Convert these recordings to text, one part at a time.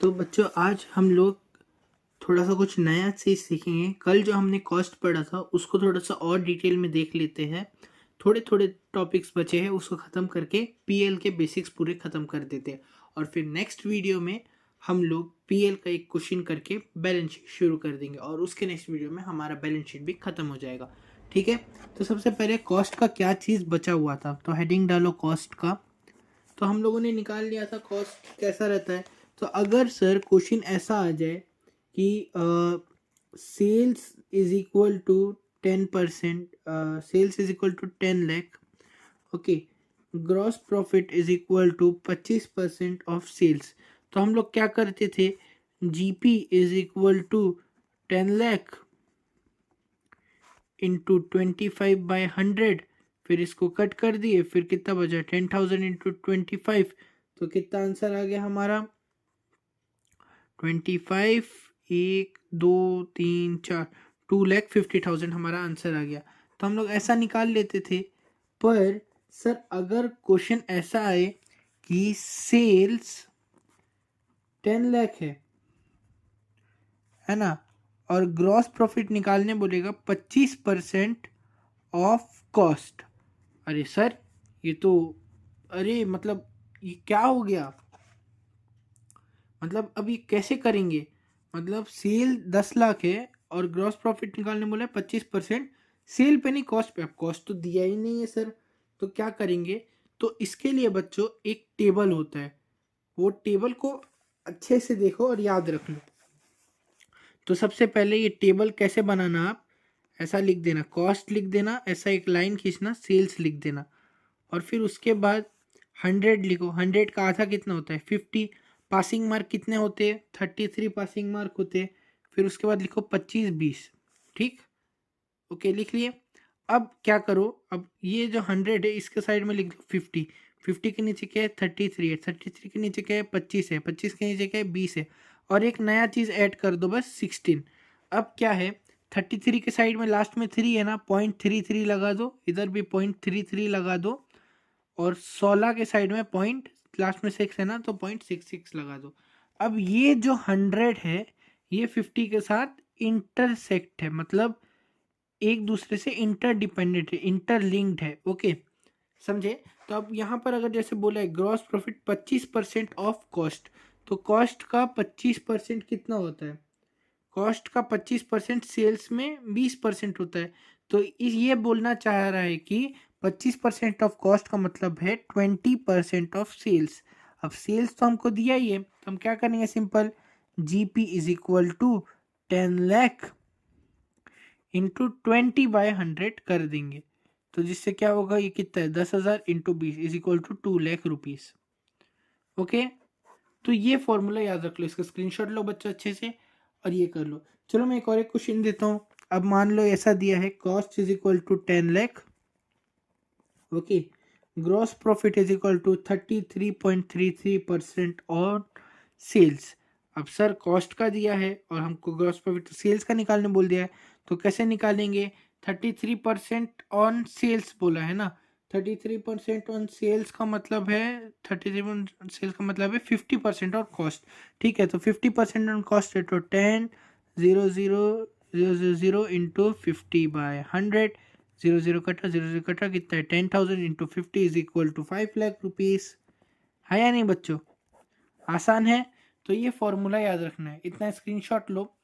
तो बच्चों आज हम लोग थोड़ा सा कुछ नया चीज़ सीखेंगे। कल जो हमने कॉस्ट पढ़ा था उसको थोड़ा सा और डिटेल में देख लेते हैं। थोड़े थोड़े टॉपिक्स बचे हैं, उसको ख़त्म करके पीएल के बेसिक्स पूरे ख़त्म कर देते हैं और फिर नेक्स्ट वीडियो में हम लोग पीएल का एक क्वेश्चन करके बैलेंस शीट शुरू कर देंगे और उसके नेक्स्ट वीडियो में हमारा बैलेंस शीट भी ख़त्म हो जाएगा। ठीक है, तो सबसे पहले कॉस्ट का क्या चीज़ बचा हुआ था, तो हेडिंग डालो कॉस्ट का। तो हम लोगों ने निकाल लिया था कॉस्ट कैसा रहता है। तो अगर सर क्वेश्चन ऐसा आ जाए कि sales is equal to 10%, sales is equal to 10 lakh, okay, gross profit is equal to 25% of sales, तो हम लोग क्या करते थे, GP is equal to 10 lakh into 25/100, फिर इसको कट कर दिए, फिर कितना बचा 10,000 इंटू 25, तो कितना आंसर आ गया हमारा 25, 1 2 3 4, 2,50,000 हमारा आंसर आ गया। तो हम लोग ऐसा निकाल लेते थे। पर सर अगर क्वेश्चन ऐसा आए कि सेल्स 10 लाख है ना, और ग्रॉस प्रॉफिट निकालने बोलेगा 25% ऑफ कॉस्ट, अरे सर ये तो, अरे मतलब ये क्या हो गया, मतलब अब ये कैसे करेंगे, मतलब सेल 10 लाख है और ग्रॉस प्रॉफिट निकालने बोला है 25%, सेल पे नहीं कॉस्ट पे, अब कॉस्ट तो दिया ही नहीं है सर, तो क्या करेंगे। तो इसके लिए बच्चों एक टेबल होता है, वो टेबल को अच्छे से देखो और याद रख लो। तो सबसे पहले ये टेबल कैसे बनाना, आप ऐसा लिख देना, कॉस्ट लिख देना, ऐसा एक लाइन खींचना, सेल्स लिख देना, और फिर उसके बाद 100 लिखो। 100 का आधा कितना होता है 50, पासिंग मार्क कितने होते हैं 33 पासिंग मार्क होते हैं। फिर उसके बाद लिखो 25 20, ठीक, ओके लिख लिए। अब क्या करो, अब ये जो 100 है इसके साइड में लिख दो 50, 50 के नीचे क्या है 33 है, 33 के नीचे क्या है 25 है, 25 के नीचे क्या है 20 है, और एक नया चीज़ ऐड कर दो बस 16। अब क्या है 33 के साइड में लास्ट में 3 है ना, 0.33 लगा दो, इधर भी 0.33 लगा दो, और 16 के साइड में पॉइंट लास्ट में 6 है ना, तो 0.66 लगा दो। अब ये जो 100 है ये 50 के साथ इंटरसेक्ट है, मतलब एक दूसरे से इंटरडिपेंडेंट है, इंटरलिंक्ड है, ओके समझे। तो अब यहाँ पर अगर जैसे बोला है ग्रॉस प्रॉफिट 25% ऑफ कॉस्ट, तो कॉस्ट का 25% कितना होता है, कॉस्ट का 25% सेल्स में 20% होता है। तो ये बोलना चाह रहा है कि 25% ऑफ कॉस्ट का मतलब है 20% ऑफ सेल्स। अब सेल्स तो हमको दिया ही है, तो हम क्या करेंगे, simple GP is equal to 10 lakh into 20/100 कर देंगे, तो जिससे क्या होगा, ये कितना है 10,000 into 20 is equal to 2 lakh rupees, okay. तो ये फॉर्मूला याद रख लो, इसका स्क्रीनशॉट लो बच्चों अच्छे से और ये कर लो। चलो मैं एक और एक क्वेश्चन देता हूँ। अब मान लो ऐसा दिया है, cost is equal to 10 lakh, okay, gross profit is equal to 33.33% on sales. अब सर कॉस्ट का दिया है और हमको ग्रॉस प्रॉफिट सेल्स का निकालने बोल दिया है, तो कैसे निकालेंगे, 33% ऑन सेल्स बोला है ना, 33% ऑन सेल्स का मतलब है 33% सेल्स का मतलब है 50% ऑन कॉस्ट, ठीक है। तो 50% ऑन कॉस्ट है तो 10,000,000 इंटू 50/100, 0 0 कटा 0 0 कटा, कितना है 10,000 into 50 is equal to 5 lakh rupees, है या नहीं बच्चों, आसान है। तो ये फॉर्मूला याद रखना है, इतना स्क्रीनशॉट लो।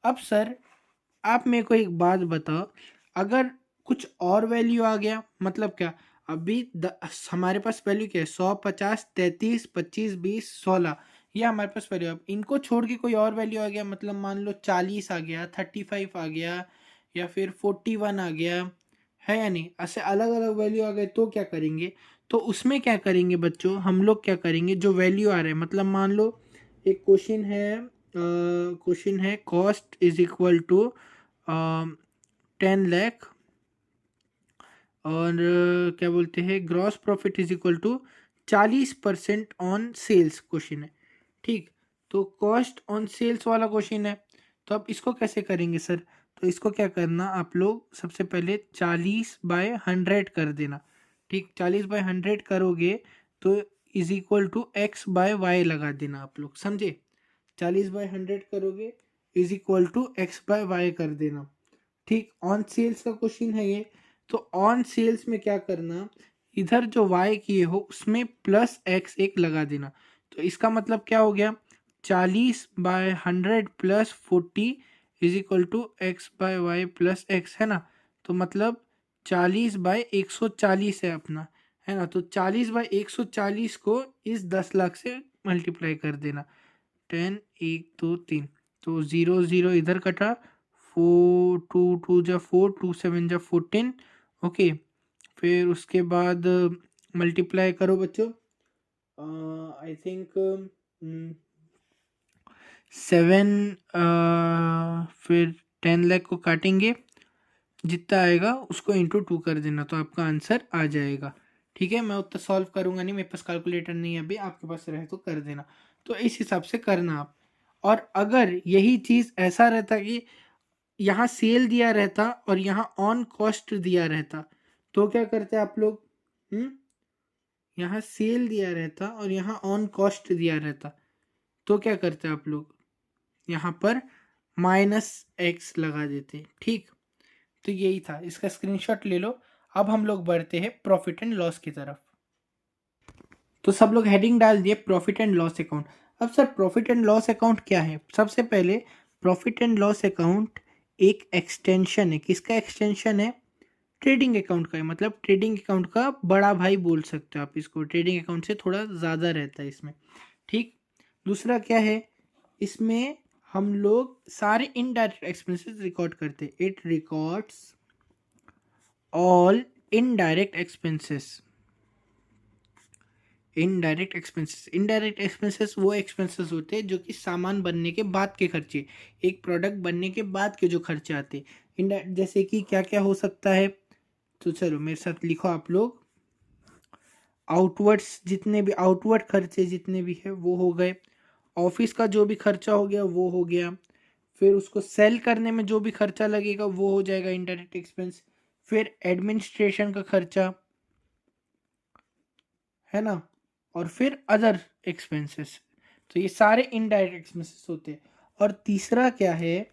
अब सर आप मेरे को एक बात बताओ, अगर कुछ और वैल्यू आ गया, मतलब क्या, अभी हमारे पास वैल्यू क्या है 100 50 33 25 20 16, ये हमारे पास वैल्यू। अब इनको छोड़ के कोई और वैल्यू आ गया, मतलब मान लो 40 आ गया, 35 आ गया, या फिर 41 आ गया, है या नहीं, ऐसे अलग अलग वैल्यू आ गए, तो क्या करेंगे। तो उसमें क्या करेंगे बच्चों, हम लोग क्या करेंगे, जो वैल्यू आ रहा है, मतलब मान लो एक क्वेश्चन है, क्वेश्चन है cost is equal to 10 lakh, और क्या बोलते हैं gross profit is equal to 40% on sales question है, ठीक। तो कॉस्ट ऑन सेल्स वाला क्वेश्चन है, तो अब इसको कैसे करेंगे सर, तो इसको क्या करना, आप लोग सबसे पहले 40/100 कर देना, ठीक, 40/100 करोगे तो इज इक्वल टू x/y लगा देना, आप लोग समझे। 40/100 करोगे इज इक्वल टू x/y कर देना। ठीक, ऑन सेल्स का क्वेश्चन है ये। तो ऑन सेल्स में क्या करना, इधर जो y किए हो उसमें प्लस x एक लगा देना। तो इसका मतलब क्या हो गया, 40/100 plus 40 is equal to x/y plus x, है ना। तो मतलब 40/140 है अपना, है ना। तो 40/140 को इस 10 लाख से मल्टीप्लाई कर देना। 10 1 2 3, तो 0 0 इधर कटा, 4 2 2 जा 4, 2 7 जा 14। ओके, फिर उसके बाद मल्टीप्लाई करो बच्चों। आई थिंक 7, फिर 10 लाख को काटेंगे, जितना आएगा उसको इंटू 2 कर देना, तो आपका आंसर आ जाएगा। ठीक है, मैं उतना सॉल्व करूंगा नहीं, मेरे पास कैलकुलेटर नहीं है अभी, आपके पास रहे तो कर देना। तो इस हिसाब से करना आप। और अगर यही चीज़ ऐसा रहता कि यहाँ सेल दिया रहता और यहाँ ऑन कॉस्ट दिया रहता, तो क्या करते आप लोग? यहाँ सेल दिया रहता और यहाँ ऑन कॉस्ट दिया रहता, तो क्या करते आप लोग? यहाँ पर -x लगा देते। ठीक, तो यही था, इसका स्क्रीनशॉट ले लो। अब हम लोग बढ़ते हैं प्रॉफिट एंड लॉस की तरफ। तो सब लोग हेडिंग डाल दिए प्रॉफिट एंड लॉस अकाउंट। अब sir profit and loss account क्या है? सबसे पहले प्रॉफिट एंड लॉस अकाउंट एक एक्सटेंशन है। किसका एक्सटेंशन है? ट्रेडिंग अकाउंट का है। मतलब ट्रेडिंग अकाउंट का बड़ा भाई बोल सकते हो आप इसको। ट्रेडिंग अकाउंट से थोड़ा ज़्यादा रहता है इसमें। ठीक, दूसरा क्या है, इसमें हम लोग सारे इनडायरेक्ट एक्सपेंसेस रिकॉर्ड करते हैं। It records all indirect expenses. Indirect expenses, indirect expenses वो एक्सपेंसेस होते हैं जो कि सामान बनने के बाद के खर्चे, एक प्रोडक्ट बनने के बाद के जो खर्चे आते हैं। जैसे कि क्या क्या हो सकता है, तो चलो मेरे साथ लिखो आप लोग। आउटवर्ड्स, जितने भी आउटवर्ड खर्चे जितने भी है वो हो गए। ऑफिस का जो भी खर्चा हो गया वो हो गया। फिर उसको सेल करने में जो भी खर्चा लगेगा वो हो जाएगा इनडायरेक्ट एक्सपेंस। फिर एडमिनिस्ट्रेशन का खर्चा, है ना। और फिर अदर एक्सपेंसेस, तो ये सारे इनडायरेक्ट एक्सपेंसेस होते हैं। और तीसरा क्या है,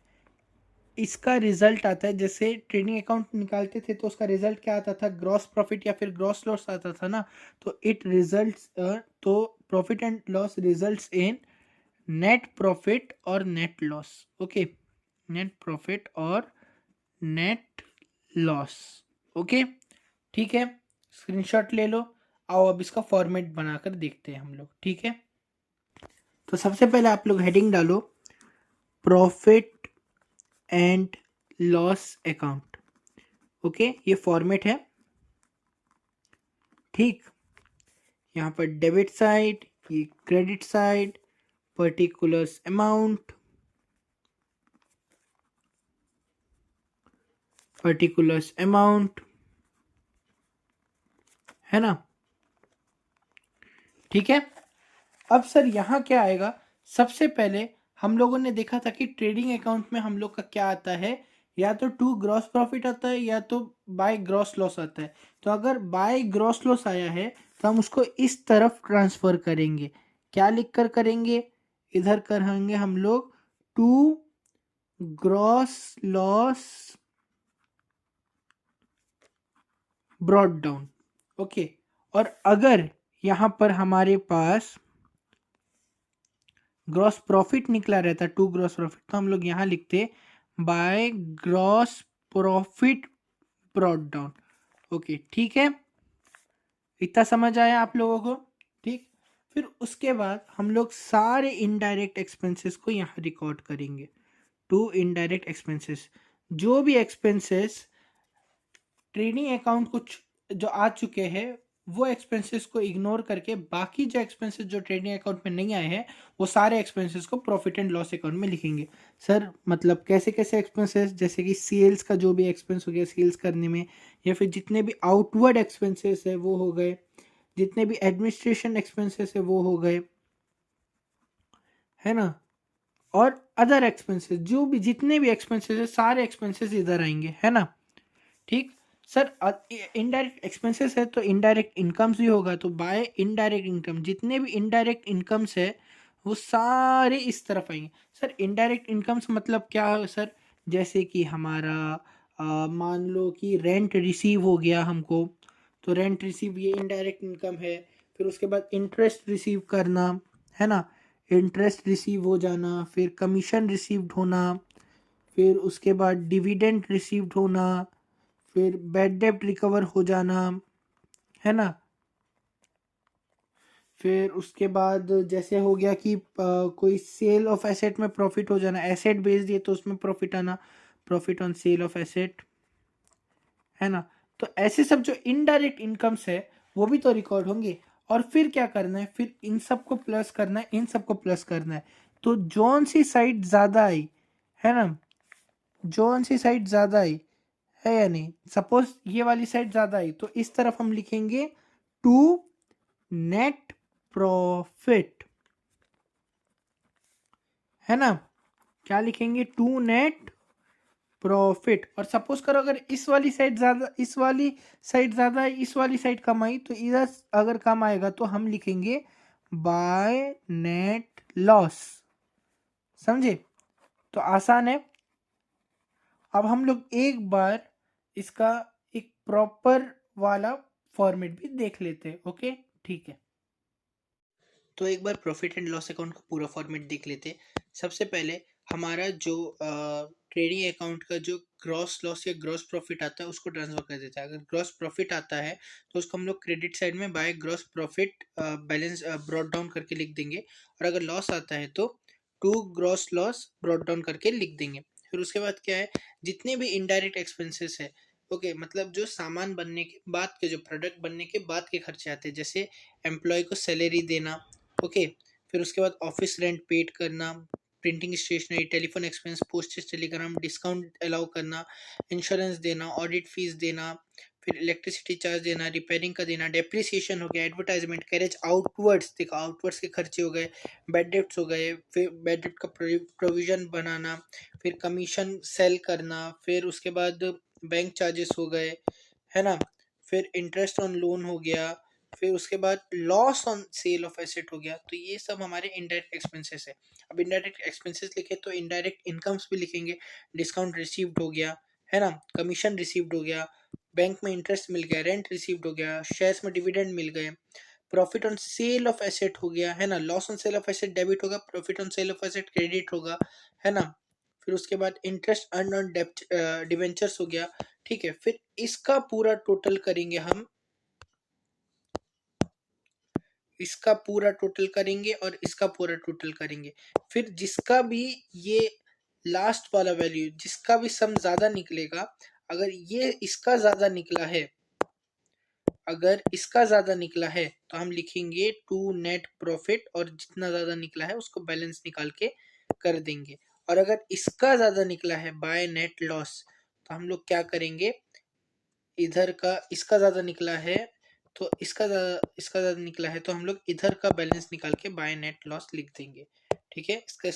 इसका रिजल्ट आता है। जैसे ट्रेडिंग अकाउंट निकालते थे तो उसका रिजल्ट क्या आता था? ग्रॉस प्रॉफिट या फिर ग्रॉस लॉस आता था ना। तो इट रिजल्ट्स, तो profit and loss results in net profit और net loss. Okay, net profit और नेट लॉस। ओके, ठीक है, स्क्रीनशॉट ले लो। आओ अब इसका फॉर्मेट बनाकर देखते हैं हम लोग। ठीक है, तो सबसे पहले आप लोग हेडिंग डालो profit and loss account. Okay, ये फॉर्मेट है। ठीक, यहाँ पर डेबिट साइड, ये credit side, particulars amount, particulars amount, है ना। ठीक है, अब सर यहाँ क्या आएगा? सबसे पहले हम लोगों ने देखा था कि ट्रेडिंग अकाउंट में हम लोग का क्या आता है, या तो टू ग्रॉस प्रॉफिट आता है या तो बाय ग्रॉस लॉस आता है। तो अगर बाय ग्रॉस लॉस आया है तो हम उसको इस तरफ ट्रांसफर करेंगे। क्या लिखकर करेंगे? इधर करेंगे हम लोग to gross loss brought down. Okay, और अगर यहाँ पर हमारे पास ग्रॉस प्रॉफिट निकला रहता, टू ग्रॉस प्रॉफिट, तो हम लोग यहाँ लिखते bye gross profit brought down. Okay, ठीक है, इतना समझ आया आप लोगों को? ठीक, फिर उसके बाद हम लोग सारे इनडायरेक्ट एक्सपेंसेस को यहाँ रिकॉर्ड करेंगे। टू इनडायरेक्ट एक्सपेंसेस, जो भी एक्सपेंसेस ट्रेडिंग अकाउंट कुछ जो आ चुके हैं वो एक्सपेंसेस को इग्नोर करके बाकी जो एक्सपेंसेस जो ट्रेडिंग अकाउंट में नहीं आए हैं वो सारे एक्सपेंसेस को प्रॉफिट एंड लॉस अकाउंट में लिखेंगे। सर मतलब कैसे कैसे एक्सपेंसेस? जैसे कि सेल्स का जो भी एक्सपेंस हो गया सेल्स करने में, या फिर जितने भी आउटवर्ड एक्सपेंसेस है वो हो गए, जितने भी एडमिनिस्ट्रेशन एक्सपेंसेस है वो हो गए, है ना। और अदर एक्सपेंसेस, जो भी जितने भी एक्सपेंसेस है सारे एक्सपेंसेस इधर आएंगे, है ना। ठीक, सर इनडायरेक्ट एक्सपेंसेस है तो इनडायरेक्ट इनकम्स भी होगा, तो बाय इनडायरेक्ट इनकम, जितने भी इनडायरेक्ट इनकम्स है वो सारे इस तरफ आएंगे। सर इनडायरेक्ट इनकम्स मतलब क्या है सर? जैसे कि हमारा मान लो कि रेंट रिसीव हो गया हमको, तो रेंट रिसीव ये इनडायरेक्ट इनकम है। फिर उसके बाद इंटरेस्ट रिसीव करना, है ना, इंटरेस्ट रिसीव हो जाना, फिर कमीशन रिसीव्ड होना, फिर उसके बाद डिविडेंड रिसीव्ड होना, फिर बैड डेब्ट रिकवर हो जाना, है ना। फिर उसके बाद जैसे हो गया कि कोई सेल ऑफ एसेट में प्रॉफिट हो जाना, एसेट बेस्ड है तो उसमें प्रॉफिट आना, profit on sale of asset, है ना। तो ऐसे सब जो इनडायरेक्ट इनकम्स है वो भी तो रिकॉर्ड होंगे। और फिर क्या करना है, फिर इन सबको प्लस करना है, इन सबको प्लस करना है। तो जौन सी साइड ज्यादा आई, है ना, जौन सी साइड ज्यादा आई है या नहीं, सपोज ये वाली साइड ज्यादा आई तो इस तरफ हम लिखेंगे टू नेट प्रॉफिट, है ना। क्या लिखेंगे? To net profit. और सपोज करो अगर इस वाली साइड ज्यादा, इस वाली साइड ज्यादा है, इस वाली साइड कम आई, तो इधर अगर कम आएगा तो हम लिखेंगे बाय नेट लॉस। समझे? तो आसान है। अब हम लोग एक बार इसका एक प्रॉपर वाला फॉर्मेट भी देख लेते हैं। ओके, ठीक है। तो एक बार प्रॉफिट एंड लॉस अकाउंट का पूरा फॉर्मेट देख लेते हैं। सबसे पहले हमारा जो ट्रेडिंग अकाउंट का जो ग्रॉस लॉस या ग्रॉस प्रॉफिट आता है उसको ट्रांसफर कर देता है। अगर ग्रॉस प्रॉफिट आता है तो उसको हम लोग क्रेडिट साइड में by gross profit balance brought down करके लिख देंगे। और अगर लॉस आता है तो to gross loss brought down करके लिख देंगे। फिर उसके बाद क्या है, जितने भी इनडायरेक्ट एक्सपेंसेस है, ओके, मतलब जो सामान बनने के बाद के, जो प्रोडक्ट बनने के बाद के खर्चे आते हैं, जैसे एम्प्लॉय को सैलरी देना, ओके, फिर उसके बाद ऑफिस रेंट पेड करना, printing stationery, telephone expense, postage telegram, discount allow करना, इंश्योरेंस देना, ऑडिट फीस देना, फिर इलेक्ट्रिसिटी चार्ज देना, रिपेयरिंग का देना, डेप्रिसिएशन हो गया, एडवर्टाइजमेंट, कैरेज आउटवर्ड्स, देखो आउटवर्ड्स के खर्चे हो गए, बैड डेप्ट्स हो गए, फिर बैड डेप्ट का प्रोविजन बनाना, फिर कमीशन सेल करना, फिर उसके बाद बैंक चार्जेस हो गए, है ना, फिर इंटरेस्ट ऑन लोन हो गया, फिर उसके बाद loss on sale of asset हो गया। तो ये सब हमारे इनडायरेक्ट एक्सपेंसेस है। अब इनडायरेक्ट एक्सपेंसेस लिखे तो इनडायरेक्ट इनकम्स भी लिखेंगे। डिस्काउंट रिसीव्ड हो गया, है ना, कमीशन रिसीव्ड हो गया, बैंक में इंटरेस्ट मिल गया, रेंट रिसीव्ड हो गया, शेयर्स में डिविडेंड मिल गए, profit on sale of asset हो गया, है ना, loss on sale of asset debit होगा, profit on sale of asset credit होगा, है ना। फिर उसके बाद इंटरेस्ट अर्न ऑन डेब्ट डिवेंचर्स हो गया। ठीक है, फिर इसका पूरा टोटल करेंगे हम, इसका पूरा टोटल करेंगे और इसका पूरा टोटल करेंगे। फिर जिसका भी ये लास्ट वाला वैल्यू, जिसका भी सम ज्यादा निकलेगा, अगर ये इसका ज्यादा निकला है, अगर इसका ज्यादा निकला है तो हम लिखेंगे टू नेट प्रॉफिट, और जितना ज्यादा निकला है उसको बैलेंस निकाल के कर देंगे। और अगर इसका ज्यादा निकला है बाय नेट लॉस, तो हम लोग क्या करेंगे, इधर का, इसका ज्यादा निकला है तो इसका ज्यादा निकला है तो हम लोग इधर का बैलेंस निकाल के बाय नेट लॉस लिख देंगे। ठीक है, इसका